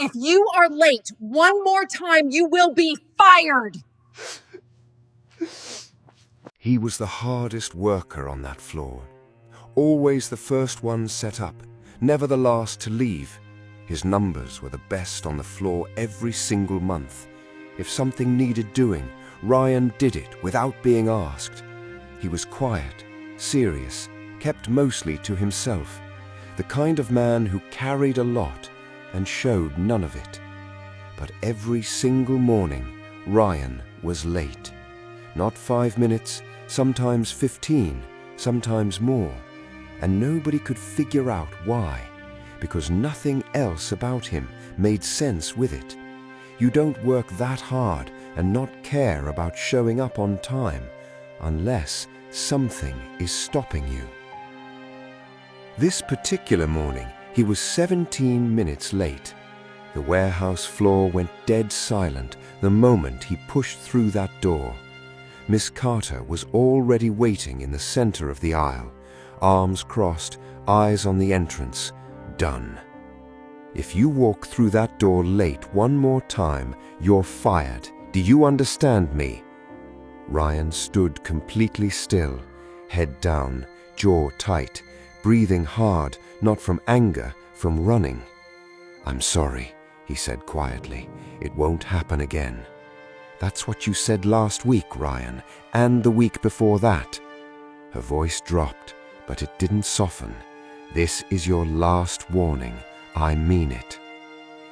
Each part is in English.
If you are late one more time, you will be fired. He was the hardest worker on that floor. Always the first one set up, never the last to leave. His numbers were the best on the floor every single month. If something needed doing, Ryan did it without being asked. He was quiet, serious, kept mostly to himself. The kind of man who carried a lot and showed none of it. But every single morning, Ryan was late. Not 5 minutes, sometimes 15, sometimes more. And nobody could figure out why, because nothing else about him made sense with it. You don't work that hard and not care about showing up on time unless something is stopping you. This particular morning, he was 17 minutes late. The warehouse floor went dead silent the moment he pushed through that door. Miss Carter was already waiting in the center of the aisle, arms crossed, eyes on the entrance. Done. If you walk through that door late one more time, you're fired. Do you understand me? Ryan stood completely still, head down, jaw tight, breathing hard, not from anger, from running. "I'm sorry," he said quietly. "It won't happen again." "That's what you said last week, Ryan, and the week before that." Her voice dropped, but it didn't soften. "This is your last warning. I mean it."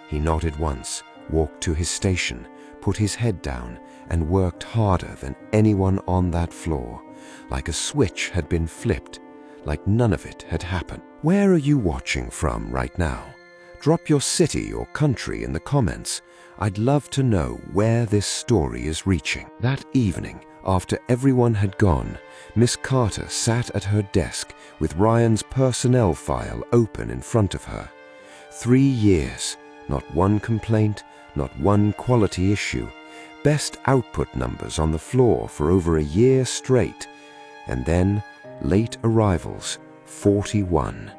He nodded once, walked to his station, put his head down, and worked harder than anyone on that floor, like a switch had been flipped, like none of it had happened. Where are you watching from right now? Drop your city or country in the comments. I'd love to know where this story is reaching. That evening, after everyone had gone, Miss Carter sat at her desk with Ryan's personnel file open in front of her. 3 years, not one complaint, not one quality issue. Best output numbers on the floor for over a year straight. And then, late arrivals, 41.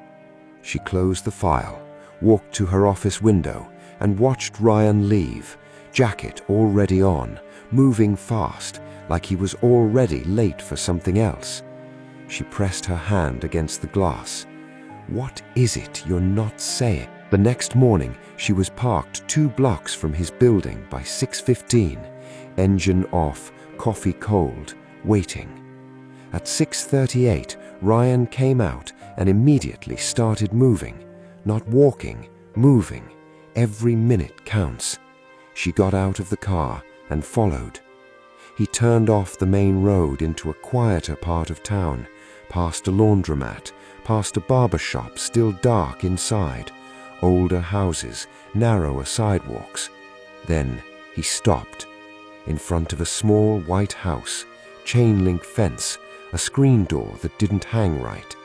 She closed the file, walked to her office window, and watched Ryan leave, jacket already on, moving fast, like he was already late for something else. She pressed her hand against the glass. "What is it you're not saying?" The next morning, she was parked 2 blocks from his building by 6:15, engine off, coffee cold, waiting. At 6:38, Ryan came out and immediately started moving. Not walking, moving. Every minute counts. She got out of the car and followed. He turned off the main road into a quieter part of town, past a laundromat, past a barber shop still dark inside, older houses, narrower sidewalks. Then he stopped, in front of a small white house, chain-link fence, a screen door that didn't hang right.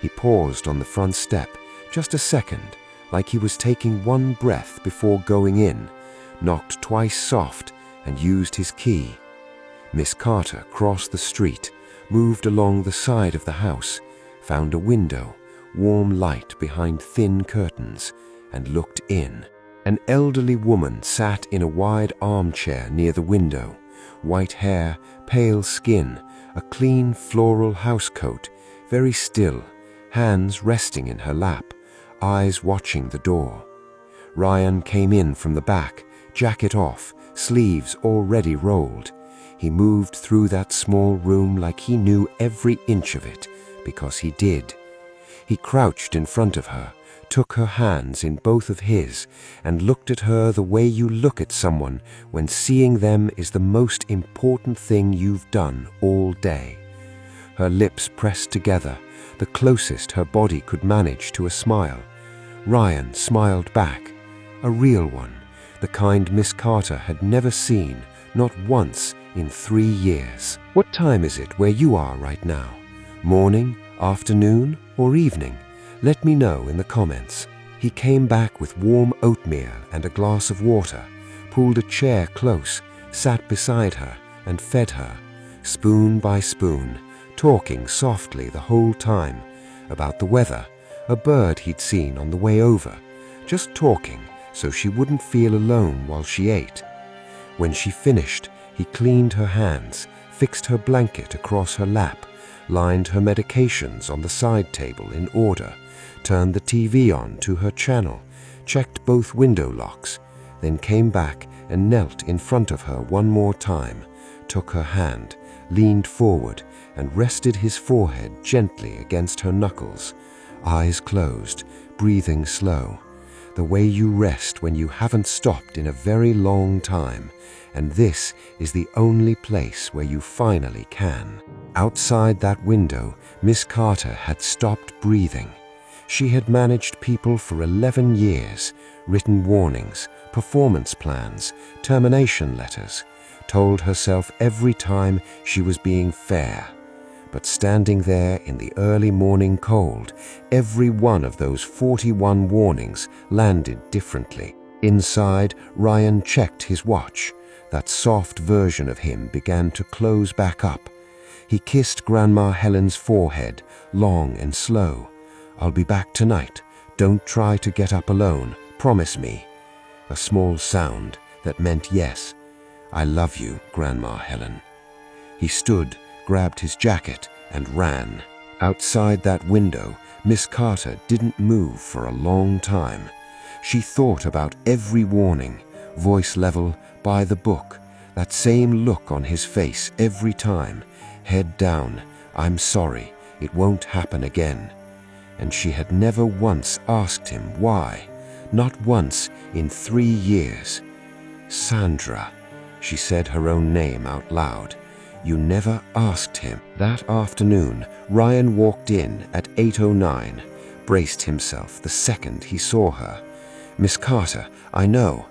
He paused on the front step, just a second, like he was taking one breath before going in, knocked twice soft, and used his key. Miss Carter crossed the street, moved along the side of the house, found a window, warm light behind thin curtains, and looked in. An elderly woman sat in a wide armchair near the window, white hair, pale skin, a clean floral housecoat, very still, hands resting in her lap, eyes watching the door. Ryan came in from the back, jacket off, sleeves already rolled. He moved through that small room like he knew every inch of it, because he did. He crouched in front of her, took her hands in both of his, and looked at her the way you look at someone when seeing them is the most important thing you've done all day. Her lips pressed together, the closest her body could manage to a smile. Ryan smiled back, a real one, the kind Miss Carter had never seen, not once in 3 years. "What time is it where you are right now? Morning, afternoon, or evening? Let me know in the comments." He came back with warm oatmeal and a glass of water, pulled a chair close, sat beside her, and fed her, spoon by spoon, talking softly the whole time, about the weather, a bird he'd seen on the way over, just talking, so she wouldn't feel alone while she ate. When she finished, he cleaned her hands, fixed her blanket across her lap, lined her medications on the side table in order, turned the TV on to her channel, checked both window locks, then came back and knelt in front of her one more time, took her hand, leaned forward, and rested his forehead gently against her knuckles, eyes closed, breathing slow, the way you rest when you haven't stopped in a very long time, and this is the only place where you finally can. Outside that window, Miss Carter had stopped breathing. She had managed people for 11 years, written warnings, performance plans, termination letters, told herself every time she was being fair. But standing there in the early morning cold, every one of those 41 warnings landed differently. Inside, Ryan checked his watch. That soft version of him began to close back up. He kissed Grandma Helen's forehead, long and slow. "I'll be back tonight. Don't try to get up alone. Promise me." A small sound that meant yes. "I love you, Grandma Helen." He stood, grabbed his jacket, and ran. Outside that window, Miss Carter didn't move for a long time. She thought about every warning, voice level, by the book, that same look on his face every time, head down, "I'm sorry, it won't happen again." And she had never once asked him why, not once in 3 years. "Sandra," she said her own name out loud. You never asked him. That afternoon, Ryan walked in at 8:09, braced himself the second he saw her. "Miss Carter, I know."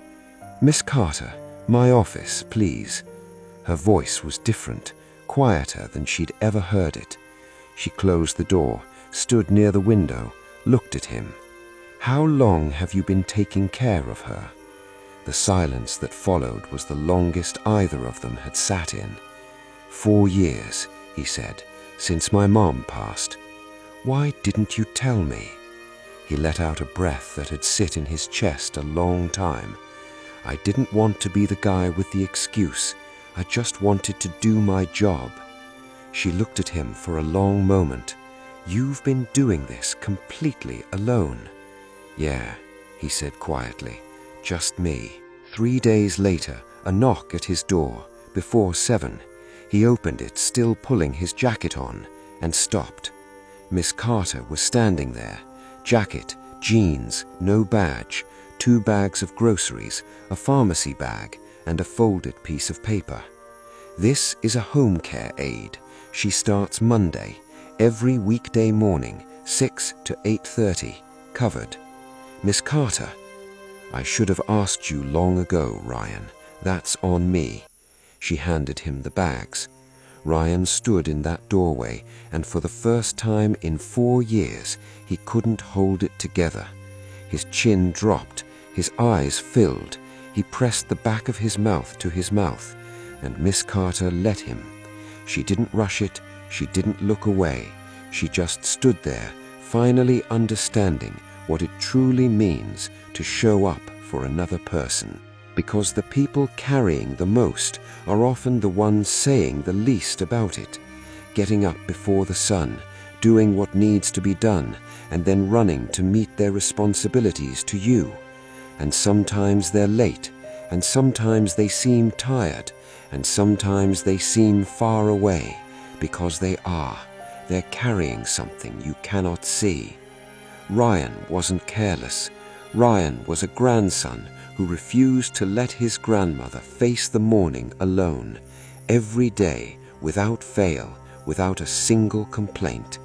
"Miss Carter, my office, please." Her voice was different, quieter than she'd ever heard it. She closed the door, stood near the window, looked at him. "How long have you been taking care of her?" The silence that followed was the longest either of them had sat in. 4 years, he said, "since my mom passed." "Why didn't you tell me?" He let out a breath that had sit in his chest a long time. "I didn't want to be the guy with the excuse. I just wanted to do my job." She looked at him for a long moment. "You've been doing this completely alone." "Yeah," he said quietly, "just me." 3 days later, a knock at his door, before 7. He opened it, still pulling his jacket on, and stopped. Miss Carter was standing there. Jacket, jeans, no badge, 2 bags of groceries, a pharmacy bag, and a folded piece of paper. "This is a home care aide. She starts Monday, every weekday morning, 6 to 8:30, covered." "Miss Carter." "I should have asked you long ago, Ryan. That's on me." She handed him the bags. Ryan stood in that doorway, and for the first time in 4 years, he couldn't hold it together. His chin dropped, his eyes filled. He pressed the back of his mouth to his mouth, and Miss Carter let him. She didn't rush it, she didn't look away. She just stood there, finally understanding what it truly means to show up for another person. Because the people carrying the most are often the ones saying the least about it, getting up before the sun, doing what needs to be done, and then running to meet their responsibilities to you. And sometimes they're late, and sometimes they seem tired, and sometimes they seem far away, because they are. They're carrying something you cannot see. Ryan wasn't careless. Ryan was a grandson who refused to let his grandmother face the morning alone, every day, without fail, without a single complaint.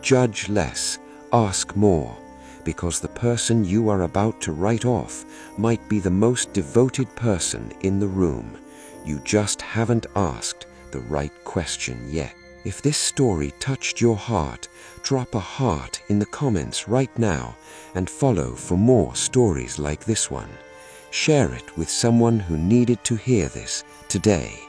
Judge less, ask more, because the person you are about to write off might be the most devoted person in the room. You just haven't asked the right question yet. If this story touched your heart, drop a heart in the comments right now and follow for more stories like this one. Share it with someone who needed to hear this today.